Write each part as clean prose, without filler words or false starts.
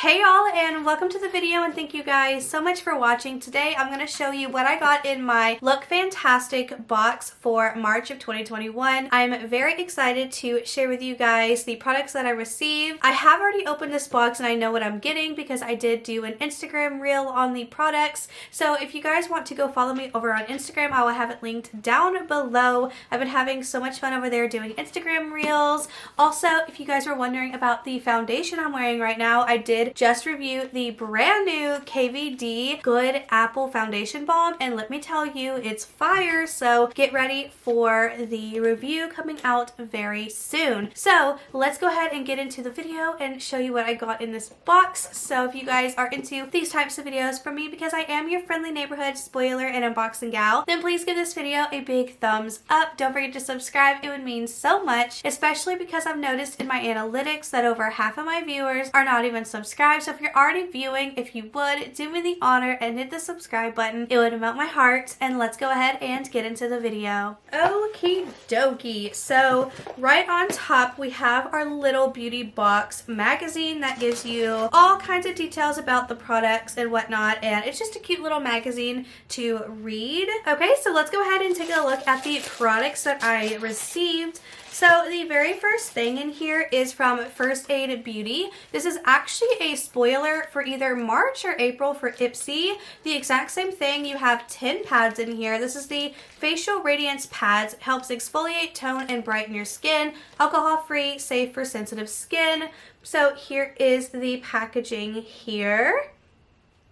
Hey y'all, and welcome to the video, and thank you guys so much for watching. Today I'm going to show you what I got in my Look Fantastic box for March of 2021. I'm very excited to share with you guys the products that I received. I have already opened this box and I know what I'm getting because I did do an Instagram reel on the products. So if you guys want to go follow me over on Instagram, I will have it linked down below. I've been having so much fun over there doing Instagram reels. Also, if you guys were wondering about the foundation I'm wearing right now, I did just review the brand new KVD Good Apple Foundation Balm, and let me tell you, it's fire. So get ready for the review coming out very soon. So let's go ahead and get into the video and show you what I got in this box. So if you guys are into these types of videos from me, because I am your friendly neighborhood spoiler and unboxing gal, then please give this video a big thumbs up. Don't forget to subscribe. It would mean so much, especially because I've noticed in my analytics that over half of my viewers are not even subscribed. So if you're already viewing, if you would do me the honor and hit the subscribe button, it would melt my heart. And let's go ahead and get into the video. Okie dokie. So right on top we have our little beauty box magazine that gives you all kinds of details about the products and whatnot, and it's just a cute little magazine to read. Okay, so let's go ahead and take a look at the products that I received. So the very first thing in here is from First Aid Beauty. This is actually a spoiler for either March or April for Ipsy. The exact same thing. You have 10 pads in here. This is the Facial Radiance Pads. It helps exfoliate, tone, and brighten your skin. Alcohol-free, safe for sensitive skin. So here is the packaging here.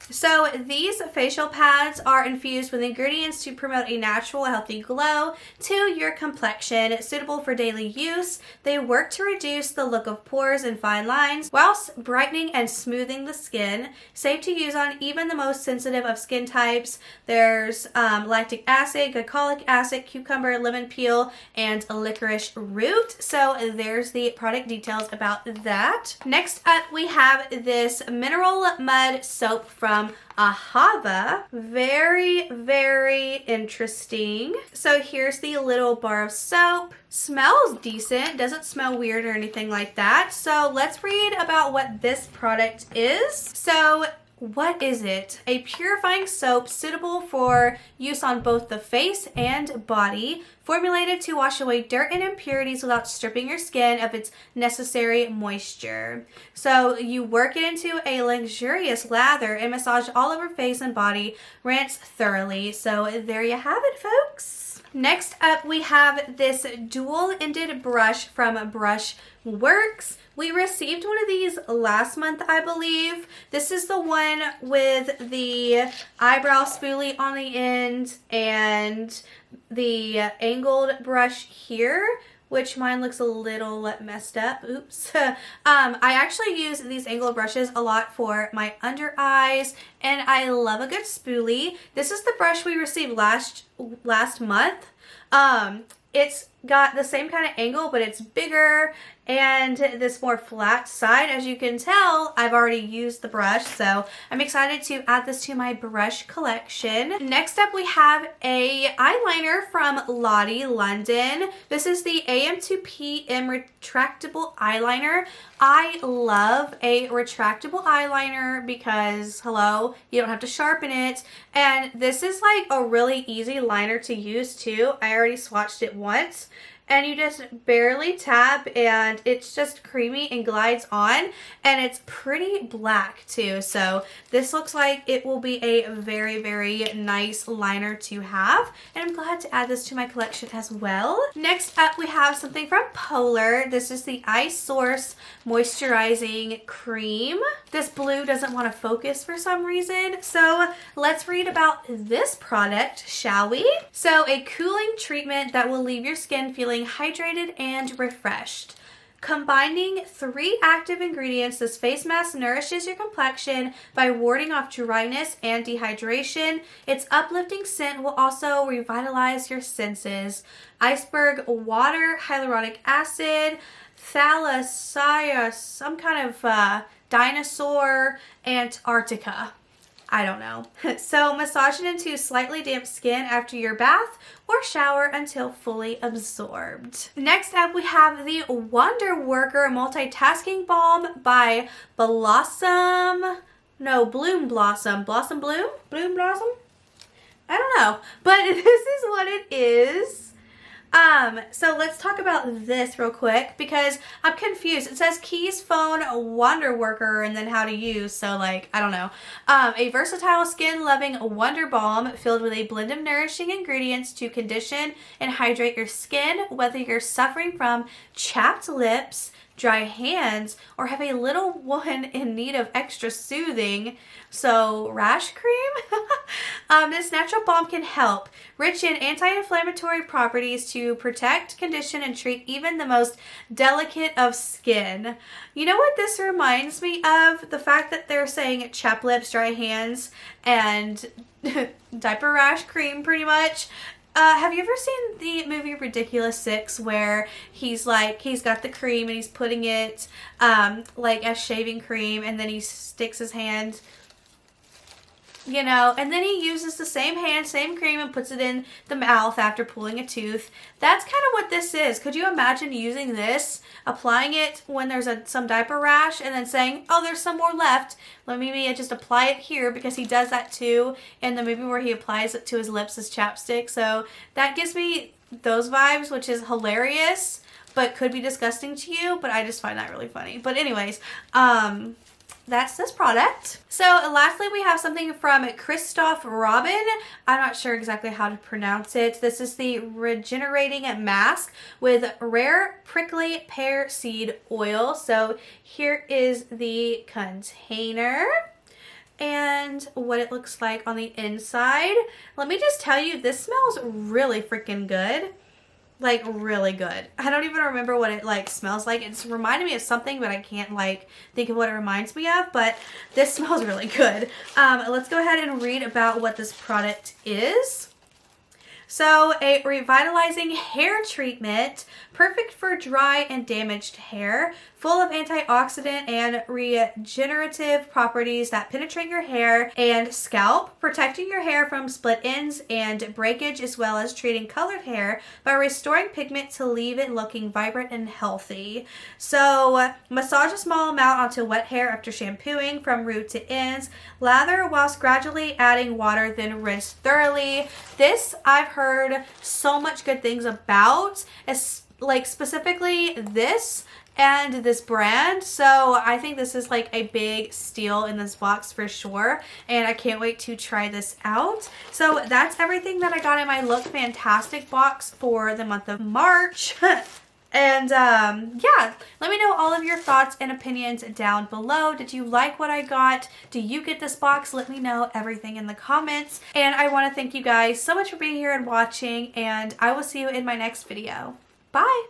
So these facial pads are infused with ingredients to promote a natural, healthy glow to your complexion, suitable for daily use. They work to reduce the look of pores and fine lines whilst brightening and smoothing the skin. Safe to use on even the most sensitive of skin types. There's lactic acid, glycolic acid, cucumber, lemon peel, and licorice root. So there's the product details about that. Next up, we have this mineral mud soap from Ahava. Very, very interesting. So here's the little bar of soap. Smells decent. Doesn't smell weird or anything like that. So let's read about what this product is. So what is it? A purifying soap suitable for use on both the face and body, formulated to wash away dirt and impurities without stripping your skin of its necessary moisture. So you work it into a luxurious lather and massage all over face and body. Rinse thoroughly. So there you have it, folks. Next up, we have this dual-ended brush from Brush Works. We received one of these last month, I believe. This is the one with the eyebrow spoolie on the end and the angled brush here, which mine looks a little messed up. Oops. I actually use these angled brushes a lot for my under eyes, and I love a good spoolie. This is the brush we received last month. It's got the same kind of angle, but it's bigger and this more flat side. As you can tell, I've already used the brush, so I'm excited to add this to my brush collection. Next up, we have a eyeliner from Lottie London. This is the AM2Pm Retractable Eyeliner. I love a retractable eyeliner because, hello, you don't have to sharpen it. And this is like a really easy liner to use too. I already swatched it once. And you just barely tap and it's just creamy and glides on, and it's pretty black too. So this looks like it will be a very, very nice liner to have, and I'm glad to add this to my collection as well. Next up, we have something from Polar. This is the Eye Source Moisturizing Cream. This blue doesn't want to focus for some reason, so let's read about this product, shall we? So a cooling treatment that will leave your skin feeling hydrated and refreshed. Combining 3 active ingredients, this face mask nourishes your complexion by warding off dryness and dehydration. Its uplifting scent will also revitalize your senses. Iceberg water, hyaluronic acid, thalassia, some kind of dinosaur, Antarctica. I don't know. So massage it into slightly damp skin after your bath or shower until fully absorbed. Next up, we have the Wonder Worker Multitasking Balm by Bloom Blossom. Bloom Blossom? I don't know, but this is what it is. So let's talk about this real quick because I'm confused. It says keys, phone, Wonder Worker, and then how to use. So like, I don't know. A versatile skin-loving wonder balm filled with a blend of nourishing ingredients to condition and hydrate your skin, whether you're suffering from chapped lips, dry hands, or have a little one in need of extra soothing. So rash cream? This natural balm can help. Rich in anti-inflammatory properties to protect, condition, and treat even the most delicate of skin. You know what this reminds me of? The fact that they're saying chapped lips, dry hands, and diaper rash cream pretty much. Have you ever seen the movie Ridiculous 6 where he's got the cream and he's putting it like as shaving cream, and then he sticks his hand, you know, and then he uses the same hand, same cream, and puts it in the mouth after pulling a tooth. That's kind of what this is. Could you imagine using this, applying it when there's some diaper rash, and then saying, oh, there's some more left, let me just apply it here, because he does that too in the movie where he applies it to his lips as chapstick. So that gives me those vibes, which is hilarious, but could be disgusting to you, but I just find that really funny. But anyways, that's this product. So lastly, we have something from Krystyn Robin. I'm not sure exactly how to pronounce it. This is the Regenerating Mask with Rare Prickly Pear Seed Oil. So here is the container and what it looks like on the inside. Let me just tell you, this smells really freaking good. Like really good. I don't even remember what it like smells like. It's reminding me of something, but I can't like think of what it reminds me of, but this smells really good. Let's go ahead and read about what this product is. So, a revitalizing hair treatment, perfect for dry and damaged hair, full of antioxidant and regenerative properties that penetrate your hair and scalp, protecting your hair from split ends and breakage, as well as treating colored hair by restoring pigment to leave it looking vibrant and healthy. So, massage a small amount onto wet hair after shampooing from root to ends. Lather whilst gradually adding water, then rinse thoroughly. This I've heard so much good things about, like specifically this and this brand. So I think this is like a big steal in this box for sure, and I can't wait to try this out. So that's everything that I got in my Look Fantastic box for the month of March. And yeah, let me know all of your thoughts and opinions down below. Did you like what I got? Do you get this box? Let me know everything in the comments. And I want to thank you guys so much for being here and watching, and I will see you in my next video. Bye!